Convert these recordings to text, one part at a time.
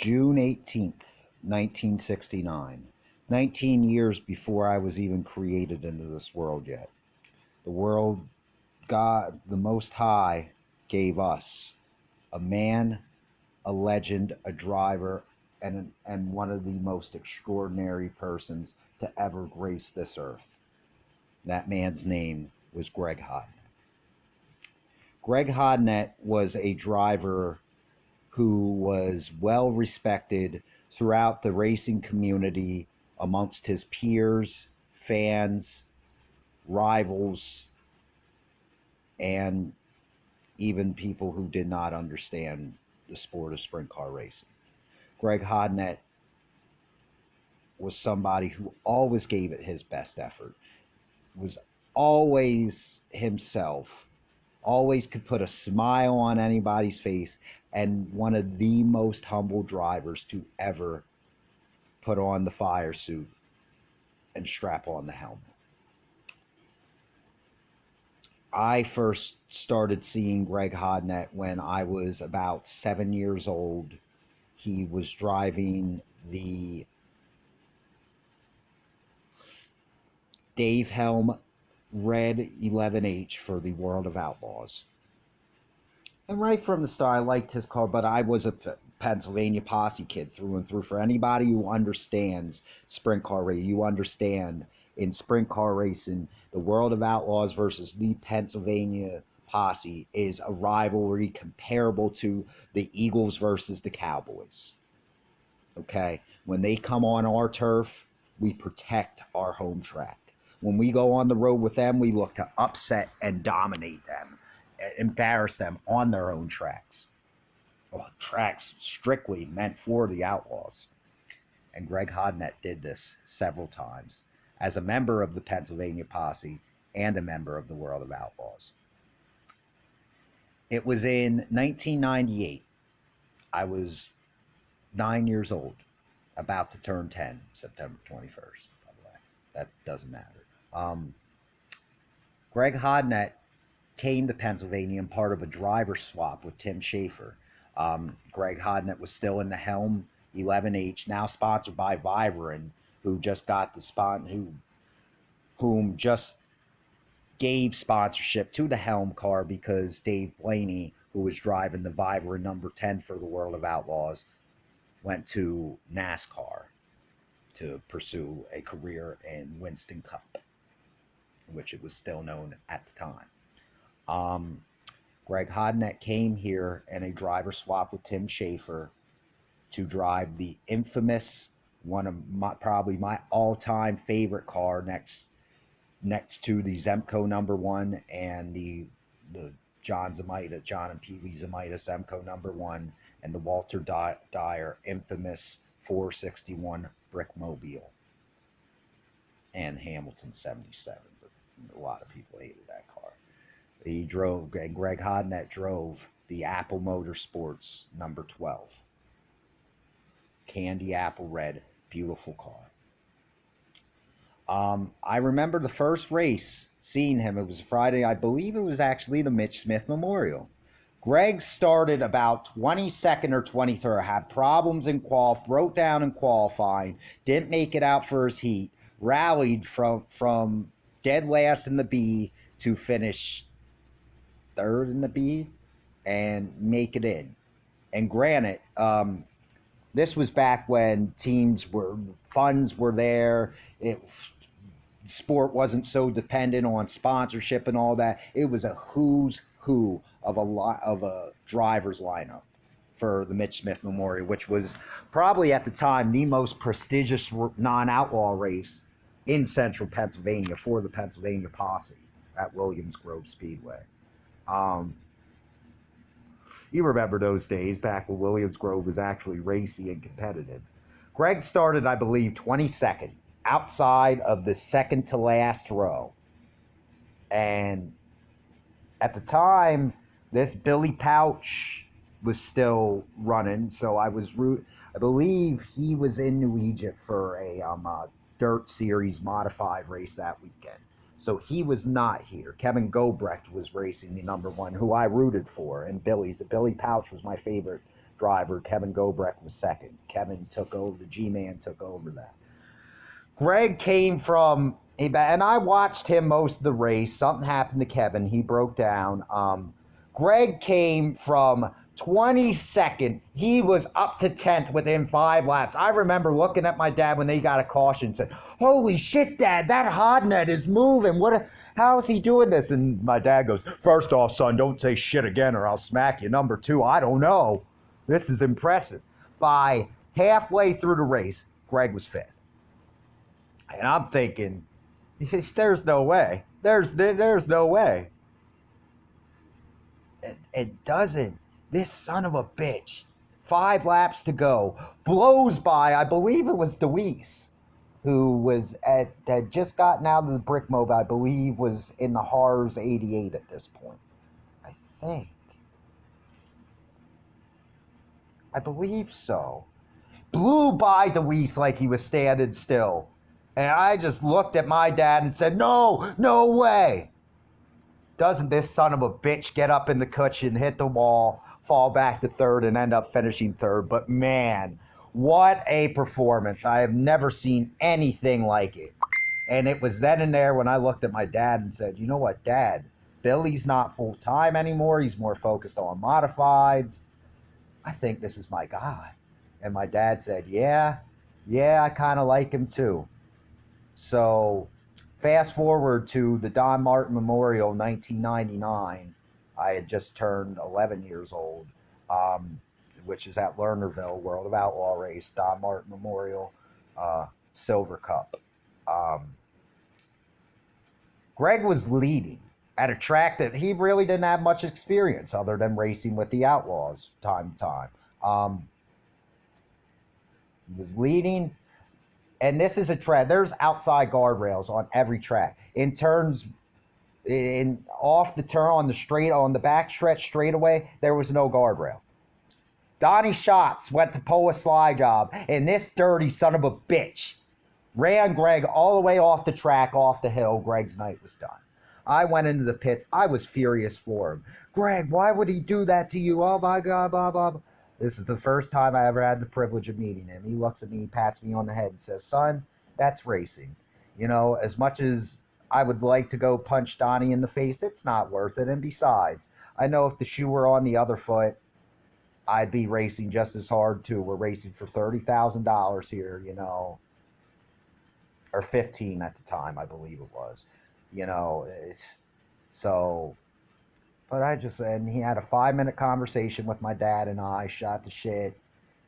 June 18th, 1969. 19 years before I was even created into this world yet. The world, God, the Most High, gave us a man, a legend, a driver, and one of the most extraordinary persons to ever grace this earth. That man's name was Greg Hodnett. Greg Hodnett was a driver who was well respected throughout the racing community amongst his peers, fans, rivals, and even people who did not understand the sport of sprint car racing. Greg Hodnett was somebody who always gave it his best effort, was always himself, always could put a smile on anybody's face, and one of the most humble drivers to ever put on the fire suit and strap on the helmet. I first started seeing Greg Hodnett when I was about 7 years old. He was driving the Dave Helm Red 11H for the World of Outlaws. And right from the start, I liked his car, but I was a Pennsylvania posse kid through and through. For anybody who understands sprint car racing, you understand in sprint car racing, the World of Outlaws versus the Pennsylvania posse is a rivalry comparable to the Eagles versus the Cowboys. Okay? When they come on our turf, we protect our home track. When we go on the road with them, we look to upset and dominate them, embarrass them on their own tracks. Well, tracks strictly meant for the Outlaws. And Greg Hodnett did this several times as a member of the Pennsylvania posse and a member of the World of Outlaws. It was in 1998. I was 9 years old, about to turn 10, September 21st, by the way. That doesn't matter. Greg Hodnett came to Pennsylvania and part of a driver swap with Tim Schaefer. Greg Hodnett was still in the Helm 11H, now sponsored by Vivarin, who just got the whom just gave sponsorship to the Helm car because Dave Blaney, who was driving the Vivarin number 10 for the World of Outlaws, went to NASCAR to pursue a career in Winston Cup, which it was still known at the time. Greg Hodnett came here in a driver swap with Tim Schaefer to drive the infamous, one of probably my all-time favorite car next to the Zemco number 1 and the John and Pee Wee Zamita Zemco number 1 and the Walter Dyer infamous 461 Brickmobile and Hamilton 77. But a lot of people hated that car. Greg Hodnett drove the Apple Motorsports number 12. Candy apple red, beautiful car. I remember the first race, seeing him. It was Friday. I believe it was actually the Mitch Smith Memorial. Greg started about 22nd or 23rd, had problems in broke down in qualifying, didn't make it out for his heat, rallied from dead last in the B to finish third in the B and make it in. And granted, this was back when funds were there. Sport wasn't so dependent on sponsorship and all that. It was a who's who of a driver's lineup for the Mitch Smith Memorial, which was probably at the time the most prestigious non-outlaw race in central Pennsylvania for the Pennsylvania posse at Williams Grove Speedway. You remember those days back when Williams Grove was actually racy and competitive. Greg started, I believe, 22nd, outside of the second to last row. And at the time, this Billy Pouch was still running, so I believe he was in New Egypt for a dirt series modified race that weekend. So he was not here. Kevin Gobrecht was racing the number 1, who I rooted for, and Billy Pouch was my favorite driver. Kevin Gobrecht was second. Kevin took over, the G-Man took over that. Greg came from, and I watched him most of the race. Something happened to Kevin. He broke down. Greg came from 22nd. He was up to 10th within 5 laps. I remember looking at my dad when they got a caution and said, "Holy shit, Dad, that Hodnett is moving. How is he doing this?" And my dad goes, "First off, son, don't say shit again or I'll smack you. Number two, I don't know. This is impressive." By halfway through the race, Greg was 5th. And I'm thinking, there's no way. There's no way. It doesn't. This son of a bitch, 5 laps to go, blows by, I believe it was Deweese, who had just gotten out of the Brick Mobile, I believe was in the Haars 88 at this point. I believe so. Blew by Deweese like he was standing still. And I just looked at my dad and said, no way. Doesn't this son of a bitch get up in the cushion, hit the wall, fall back to 3rd, and end up finishing 3rd? But man, what a performance. I have never seen anything like it. And it was then and there when I looked at my dad and said, "You know what, Dad? Billy's not full-time anymore. He's more focused on modifieds. I think this is my guy." And my dad said, yeah, I kind of like him too. So fast forward to the Don Martin Memorial, 1999. I had just turned 11 years old, which is at Lernerville, World of Outlaw race, Don Martin Memorial, Silver Cup. Greg was leading at a track that he really didn't have much experience other than racing with the Outlaws time to time. He was leading. And this is a track. There's outside guardrails on every track. Off the turn on the backstretch straightaway, there was no guardrail. Donnie Schatz went to pull a slide job, and this dirty son of a bitch ran Greg all the way off the track, off the hill. Greg's night was done. I went into the pits. I was furious for him. "Greg, why would he do that to you? Oh my God, blah, blah, blah." This is the first time I ever had the privilege of meeting him. He looks at me, pats me on the head and says, "Son, that's racing. You know, as much as I would like to go punch Donnie in the face, it's not worth it. And besides, I know if the shoe were on the other foot, I'd be racing just as hard too. We're racing for $30,000 here, you know, or 15 at the time, I believe it was, you know, so." But and he had a 5-minute conversation with my dad and I, shot the shit.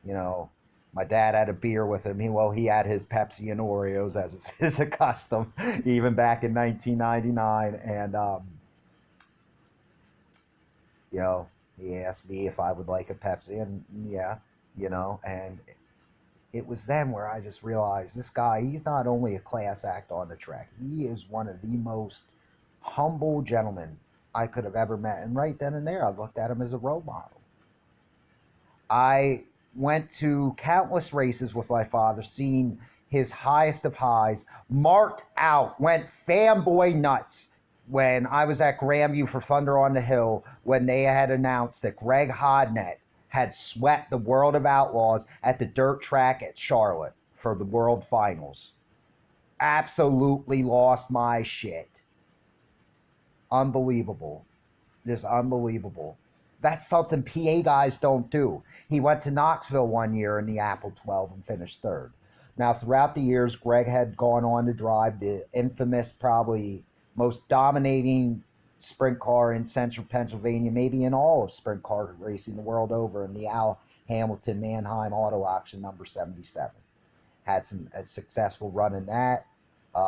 You know, my dad had a beer with him. He had his Pepsi and Oreos as is a custom, even back in 1999. And, you know, he asked me if I would like a Pepsi, and yeah, you know, and it was then where I just realized this guy, he's not only a class act on the track, he is one of the most humble gentlemen I could have ever met. And right then and there, I looked at him as a role model. I went to countless races with my father, seen his highest of highs, marked out, went fanboy nuts when I was at Grandview for Thunder on the Hill, when they had announced that Greg Hodnett had swept the World of Outlaws at the dirt track at Charlotte for the World Finals. Absolutely lost my shit. Unbelievable. Just unbelievable. That's something PA guys don't do. He went to Knoxville one year in the Apple 12 and finished 3rd. Now, throughout the years, Greg had gone on to drive the infamous, probably most dominating sprint car in central Pennsylvania, maybe in all of sprint car racing the world over, in the Al Hamilton Mannheim Auto Auction number 77. Had a successful run in that.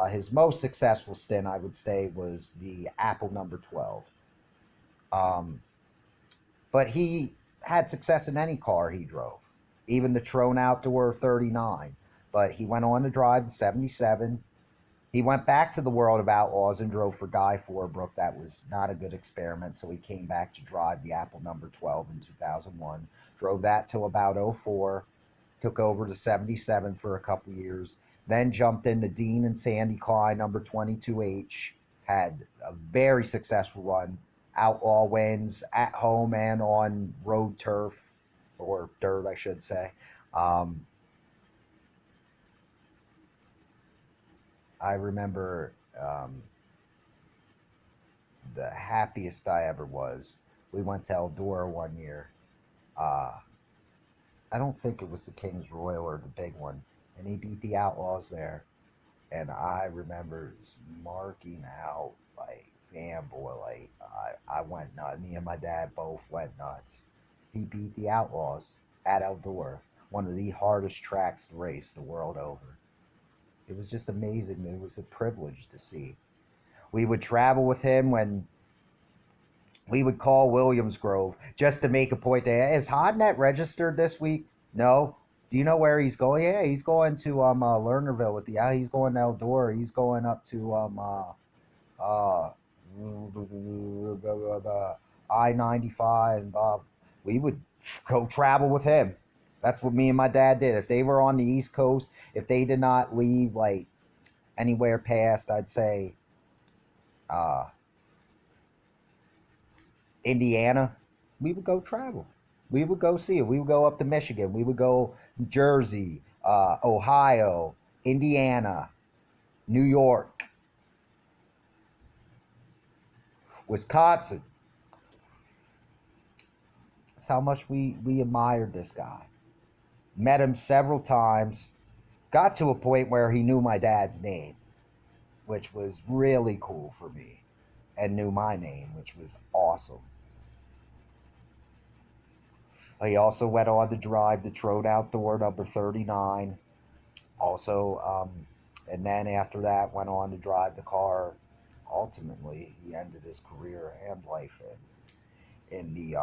His most successful stint, I would say, was the Apple number 12. But he had success in any car he drove, even the Trone Outdoor 39. But he went on to drive the 77. He went back to the World of Outlaws and drove for Guy Forbrook. That was not a good experiment, so he came back to drive the Apple number 12 in 2001. Drove that till about 04. Took over the 77 for a couple years. Then jumped into Dean and Sandy Klein, number 22H. Had a very successful run. Outlaw wins at home and on road turf. or dirt, I should say. Um, I remember the happiest I ever was. We went to Eldora one year. Uh, I don't think it was the King's Royal or the big one, and he beat the Outlaws there. And I remember marking out like fanboy, like I went nuts. Me and my dad both went nuts. He beat the Outlaws at Eldora, one of the hardest tracks to race the world over. It was just amazing. It was a privilege to see. We would travel with him when we would call Williams Grove just to make a point that is Hodnett registered this week? No. Do you know where he's going? Yeah, he's going to Lernerville with the he's going to Eldora. He's going up to I-95. We would go travel with him. That's what me and my dad did. If they were on the East Coast, if they did not leave like anywhere past, I'd say Indiana, we would go travel. We would go see it. We would go up to Michigan. We would go Jersey, Ohio, Indiana, New York, Wisconsin. That's how much we admired this guy. Met him several times. Got to a point where he knew my dad's name, which was really cool for me, and knew my name, which was awesome. He also went on to drive the Trode Outdoor number 39. Also, and then after that, went on to drive the car. Ultimately, he ended his career and life in the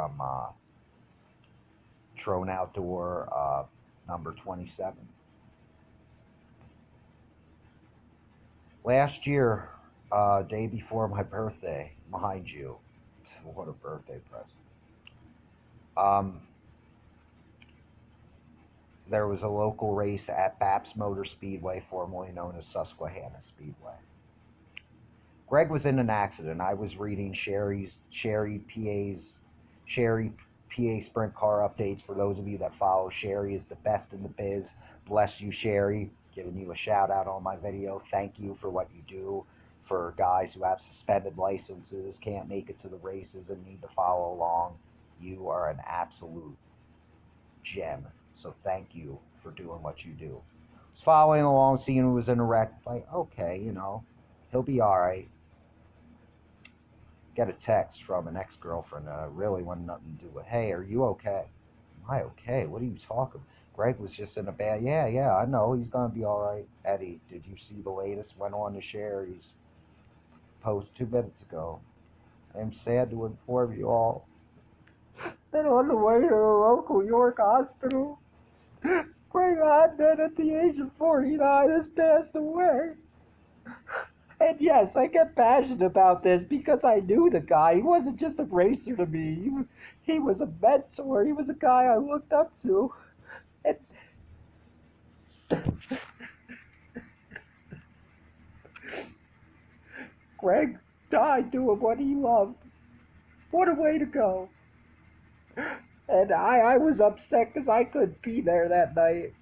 Trode Outdoor number 27. Last year, day before my birthday, mind you, what a birthday present. There was a local race at Baps Motor Speedway, formerly known as Susquehanna Speedway. Greg was in an accident. I was reading Sherry PA sprint car updates. For those of you that follow, Sherry is the best in the biz. Bless you, Sherry. Giving you a shout out on my video. Thank you for what you do for guys who have suspended licenses, can't make it to the races, and need to follow along. You are an absolute gem. So thank you for doing what you do. I was following along, seeing who was in a wreck. Like, okay, you know, he'll be all right. Get a text from an ex-girlfriend that I really wanted nothing to do with. Hey, are you okay? Am I okay? What are you talking? Greg was just in a bad. Yeah, I know. He's going to be all right. Eddie, did you see the latest? Went on to Sherry's post 2 minutes ago. I am sad to inform you all that on the way to the local York hospital, Greg Hodnett, at the age of 49, has passed away. And yes, I get passionate about this because I knew the guy. He wasn't just a racer to me. He was a mentor. He was a guy I looked up to. And Greg died doing what he loved. What a way to go. And I was upset because I couldn't be there that night.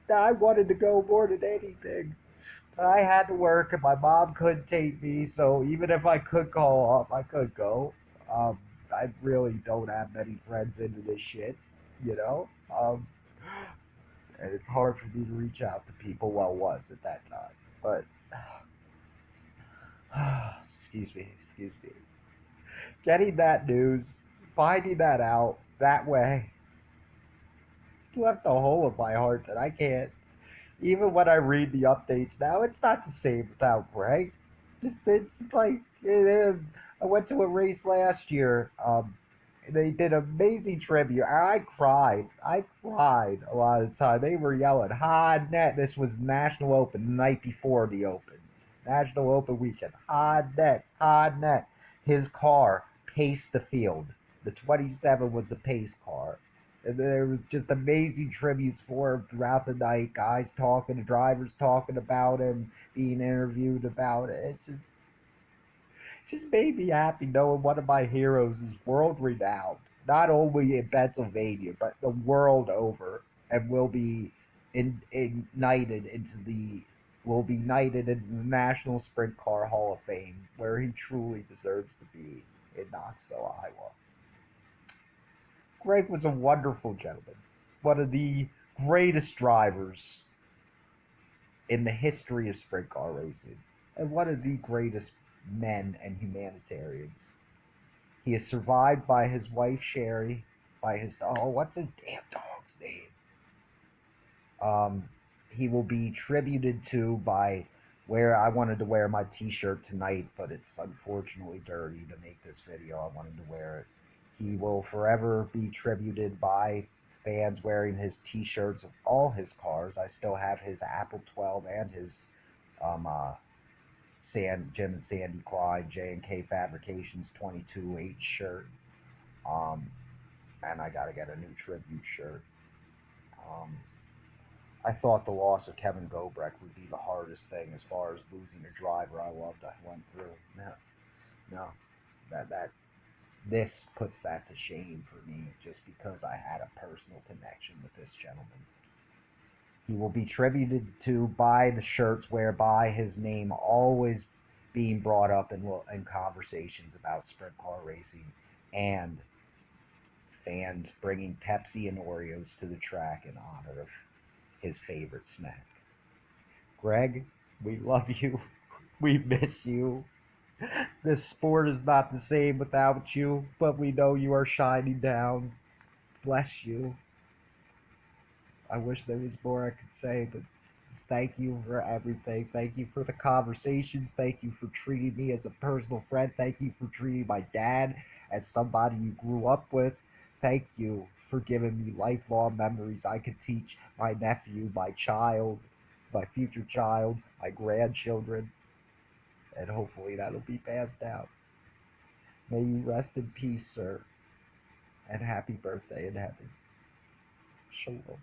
I wanted to go more than anything. But I had to work, and my mom couldn't take me, so even if I could call off, I could go. I really don't have many friends into this shit, you know? And it's hard for me to reach out to people, well, it was at that time. But, excuse me. Getting that news, finding that out that way, left a hole in my heart that I can't. Even when I read the updates now, it's not the same without Greg. It's like, I went to a race last year. They did amazing tribute. I cried a lot of the time. They were yelling, Hodnett. This was National Open, the night before the Open. National Open weekend. Hodnett. His car paced the field. The 27 was the pace car. And there was just amazing tributes for him throughout the night. Guys talking, drivers talking about him, being interviewed about it. It just made me happy knowing one of my heroes is world renowned. not only in Pennsylvania, but the world over, and ignited into the will be knighted into the National Sprint Car Hall of Fame, where he truly deserves to be, in Knoxville, Iowa. Greg was a wonderful gentleman, one of the greatest drivers in the history of sprint car racing, and one of the greatest men and humanitarians. He is survived by his wife Sherry, by his what's his damn dog's name? He will be tributed to by where I wanted to wear my T-shirt tonight, but it's unfortunately dirty to make this video. I wanted to wear it. He will forever be tributed by fans wearing his T-shirts of all his cars. I still have his Apple 12 and his Jim and Sandy Klein J&K Fabrications 22H shirt. And I got to get a new tribute shirt. I thought the loss of Kevin Gobrecht would be the hardest thing as far as losing a driver I loved. I went through. No, this puts that to shame for me, just because I had a personal connection with this gentleman. He will be tributed to by the shirts whereby his name always being brought up in conversations about sprint car racing, and fans bringing Pepsi and Oreos to the track in honor of his favorite snack. Greg, we love you. We miss you. This sport is not the same without you, but we know you are shining down. Bless you. I wish there was more I could say, but thank you for everything. Thank you for the conversations. Thank you for treating me as a personal friend. Thank you for treating my dad as somebody you grew up with. Thank you for giving me lifelong memories I could teach my nephew, my child, my future child, my grandchildren, and hopefully that'll be passed down. May you rest in peace, sir, and happy birthday in heaven. Shalom.